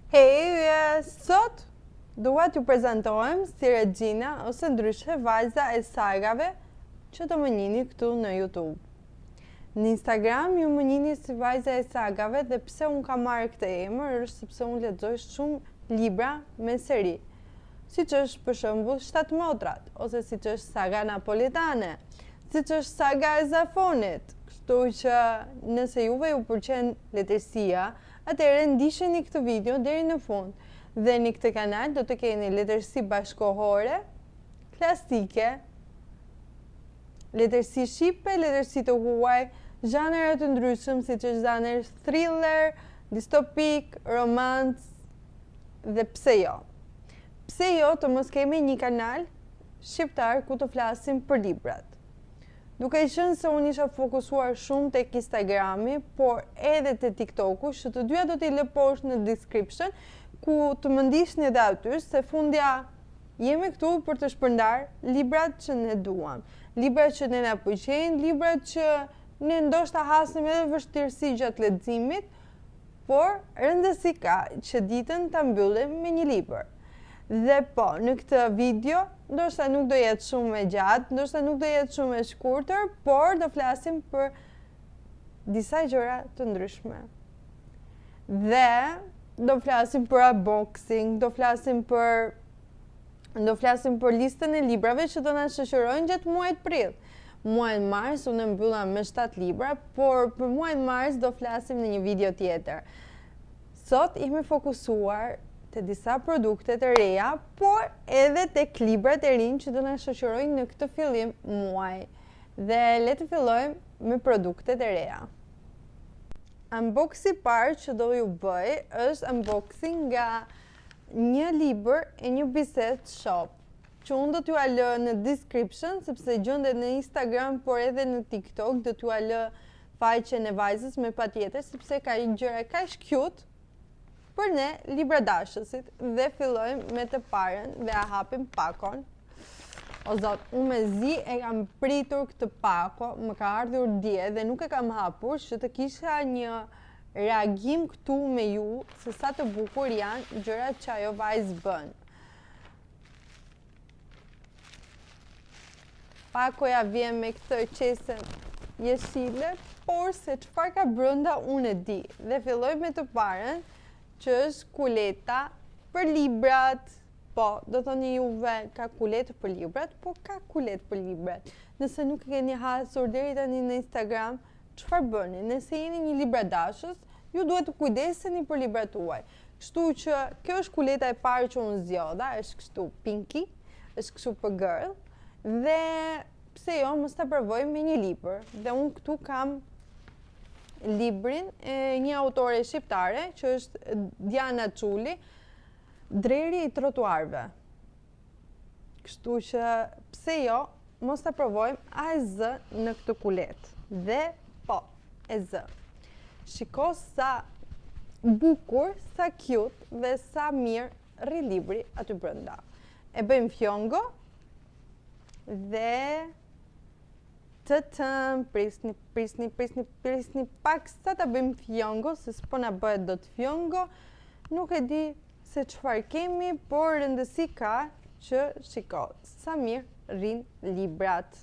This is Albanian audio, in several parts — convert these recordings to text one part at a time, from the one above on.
Hej, sot dua t'ju prezantohem si Regjina ose ndryshe vajza e sagave që do më njihni këtu në YouTube. Në Instagram ju më njihni si vajza e sagave dhe pse unë kam marrë këtë emër është sepse unë lexoj shumë libra me seri. Siç është për shembull 7 motrat, ose siç është saga napoletane, siç është saga e zafonit. Kështu që nëse juve ju pëlqen letërsia, atëherë ndiqeni këtë video deri në fund. Dhe në këtë kanal do të keni letërsi bashkohore, klasike, letërsi shqipe, letërsi të huaj, zhanre të ndryshëm siç është zhanër thriller, distopik, romans dhe pse jo. Pse jo të mos kemi një kanal shqiptar ku të flasim për librat. Duke qenë se unë isha fokusuar shumë tek Instagrami, por edhe te TikToku, që të dyja do t'i lë poshtë në description, ku të më ndiqni edhe aty, se fundja jemi këtu për të shpërndar librat që ne duam, librat që ne na pëlqejnë, librat që ne ndoshta hasim edhe vështirësi gjatë leximit, por rëndësi ka që ditën ta mbyllim me një libër. Dhe po, në këtë video, ndoshta nuk do jetë shumë e gjatë, ndoshta nuk do jetë shumë e shkurtër, por do flasim për disa gjëra të ndryshme. Dhe do flasim për unboxing, do flasim për listën e librave që do na shoqërojnë gjatë muajit prill. Muajin mars unë mbylla me 7 libra, por për muajin mars do flasim në një video tjetër. Sot jemi fokusuar te disa produkte të reja, por edhe tek librat e rinj që do na shoqërojnë në këtë fillim muaji. Dhe le të fillojmë me produktet e reja. Unboxing i parë që do ju bëj është unboxing nga një libër e një bisedë shop, që unë do t'ju lë në description, sepse gjendet në Instagram, por edhe në TikTok, do t'ju lë faqen e vajzës me patjetër, sepse ka një gjëra kaq cute për ne libradashësit. Dhe fillojmë me të parën dhe a hapim pakon. O zot, unë me zi e kam pritur këtë pako, më ka ardhur dje dhe nuk e kam hapur, që të kisha një reagim këtu me ju se sa të bukur janë gjërat që ajo vajzë bën. Pakoja vjen me këtë qesën jeshile, por se çfarë ka brenda unë e di. Dhe filloj me të parën, që është kuleta për librat. Po, do thoni juve ka kuletë për librat, po ka kuletë për librat. Nëse nuk e keni hasur deri tani në Instagram, çfarë bëni? Nëse jeni një libradashës, ju duhet të kujdeseni për librat tuaj. Kështu që kjo është kuleta e parë që unë zgjodha, është kështu pinky, është kështu për girl, dhe pse jo mos ta provoj me një libër. Dhe unë këtu kam librin e një autore shqiptare që është Diana Çuli, Dreri i trotuarve. Kështu që pse jo mos ta provojmë a e zë në këtë kulet. Dhe po, e zë. Shiko sa bukur, sa cute dhe sa mirë rri libri aty brenda. E bëjmë fjongo dhe prisni pak sa ta bëjmë fjongo, se s'po na bëhet dot fjongo. Nuk e di se çfarë kemi, por rëndësi ka që shiko sa mirë rrin librat.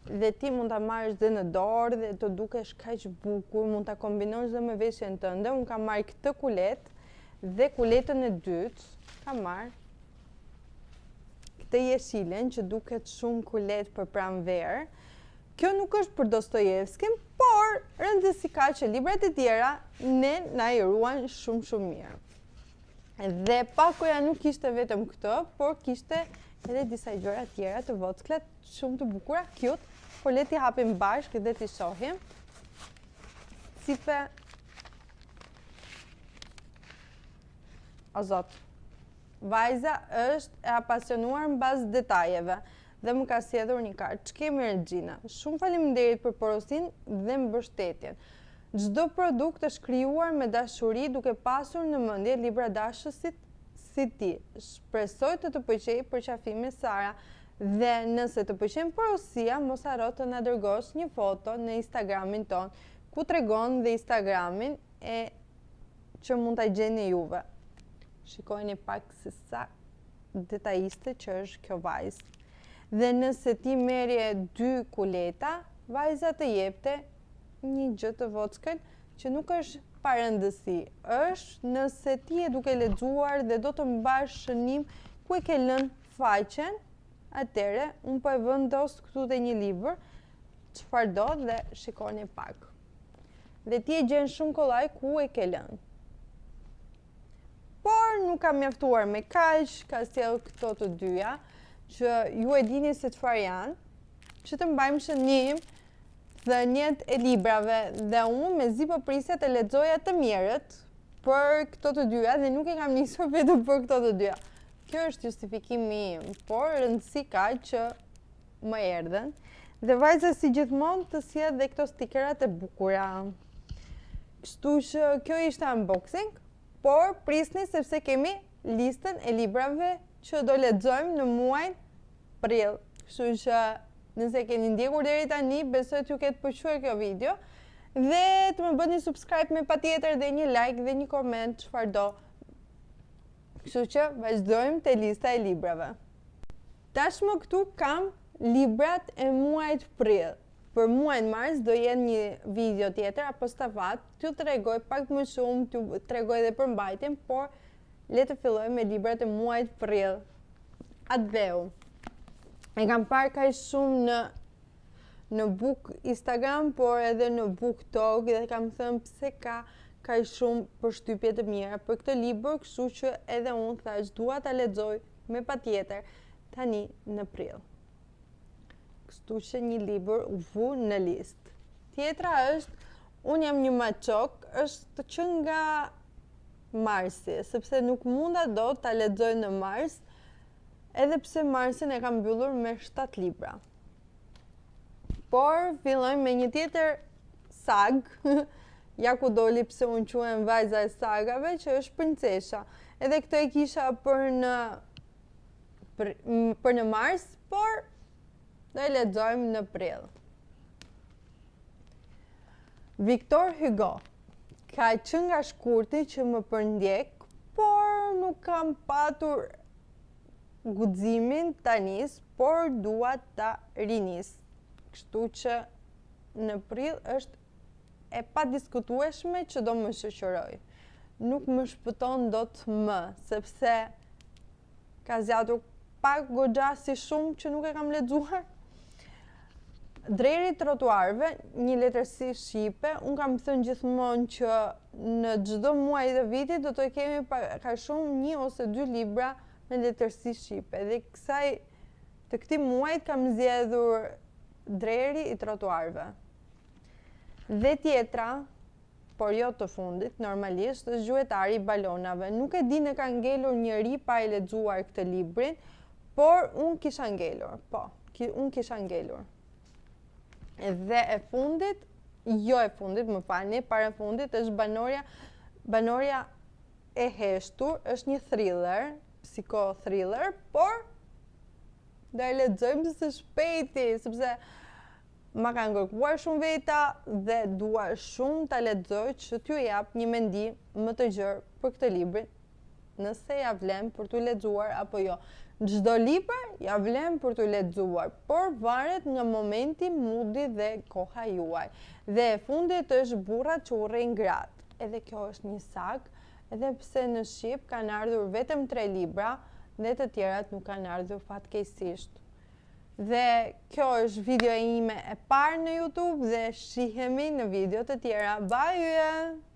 Dhe ti mund ta marrësh dhe në dorë dhe të dukesh kaq bukur, mund ta kombinosh dhe me veshjen tënde. Unë kam marrë këtë kuletë dhe kuletën e dytë kam marrë këtë jeshilen që duket shumë kulet për pranverë. Kjo nuk është për Dostojevskin, por rëndësi ka që librat e tjera ne na i ruan shumë mirë. Dhe pakoja nuk kishte vetëm këtë, por kishte edhe disa gjëra tjera të vocklat, shumë të bukura, cute, por le t'i hapim bashkë dhe t'i shohim. Sipe o zot, vajza është e apasionuar mbas detajeve dhe më ka sjellur një kartë. Ç'kemi Regjina? Shumë faleminderit për porosinë dhe mbështetjen. Çdo produkt është krijuar me dashuri duke pasur në mendje libradashësit si ti. Shpresoj të pëlqejë përqafimi Sara dhe nëse të pëlqen porosia, mos harro të na dërgosh një foto në Instagramin ton, ku tregon dhe Instagramin e që mund t'a gjeni juve. Shikojni pak se sa detajiste që është kjo vajzë. Dhe nëse ti merje 2 kuleta, vajza të jepte një gjë të vockël që nuk është parëndësi. Është nëse ti e duke lexuar dhe do të mbash shënim ku e ke lënë faqen, atëre unë po e vendos këtu te një libër, çfarë do dhe shikoni pak. Dhe ti e gjen shumë kollaj ku e ke lënë. Por nuk kam mjaftuar me kaq, ka sjell këto të dyja, që ju e dini se çfarë janë, që të mbajmë shënim dhënjet e librave dhe unë mezi po prisja të lexoja të mirët për këto të dyja dhe nuk e kam nisur vetëm për këto të dyja. Kjo është justifikimi im, por rëndësi ka që më erdhen dhe vajza si gjithmonë të sjell dhe këto stikerat e bukura. Kështu që kjo ishte unboxing, por prisni sepse kemi listën e librave që do lexojmë në muajin prill. Kështu që nëse keni ndjekur deri tani, besoj t'ju ketë pëlqyer kjo video dhe të më bëni subscribe me patjetër dhe një like dhe një koment çfarë do. Kështu që vazhdojmë te lista e librave. Tashmë këtu kam librat e muajit prill. Për muajin mars do jetë një video tjetër apo stafat, t'ju tregoj pak më shumë, t'ju tregoj edhe për mbajtjen, por le të fillojmë me librat e muajit prill. Adveu. E kam parë kaq shumë në book Instagram, por edhe në BookTok dhe kam thënë pse ka kaq shumë përshtypje të mira për këtë libër, kështu që edhe unë thash dua ta lexoj me patjetër tani në prill. Kështu që një libër u vu në listë. Tjetra është Unë jam një maçok, është që nga marsi, sepse nuk munda do ta lexoj në mars, edhe pse marsin e kam mbyllur me 7 libra. Por fillojmë me një tjetër sag, ja ku doli pse unë quhem vajza e sagave, që është Princesha. Edhe këtë e kisha për në mars, por do e lexojmë në prill. Victor Hugo. Ka qenë nga shkurti që më përndjek, por nuk kam patur guximin ta nis, por dua ta rinis. Kështu që në prill është e padiskutueshme që do më shoqëroj. Nuk më shpëton dot më, sepse ka zgjatur pak goxha si shumë që nuk e kam lexuar. Dreri i trotuarve, një letërsi shqipe, unë kam thënë gjithmonë që në çdo muaj të vitit do të kemi ka shumë 1 ose 2 libra me letërsi shqipe. Dhe të këtij muajit kam zgjedhur Dreri i trotuarve. Dhe tjetra, por jo të fundit, normalisht, është Gjuetari i balonave. Nuk e di në ka ngelur njëri pa e lexuar këtë librin, por unë kisha ngelur. Po, unë kisha ngelur. Dhe e fundit, jo e fundit, më falni, para fundit është Banorja e heshtur, është një thriller, psiko-thriller, por do e lexojmë së shpejti, sepse ma ka ngërkuar shumë veta dhe dua shumë ta lexoj që t'ju jap një mendim më të gjerë për këtë librin, nëse ja vlen për t'u lexuar apo jo. Çdo libër ja vlen për t'u lexuar, por varet nga momenti, moodi dhe koha juaj. Dhe e fundit është Burrat që urrejnë gratë. Edhe kjo është një sag, edhe pse në shqip kanë ardhur vetëm 3 libra dhe të tjerat nuk kanë ardhur fatkeqësisht. Dhe kjo është video ime e parë në YouTube dhe shihemi në video të tjera. Bye!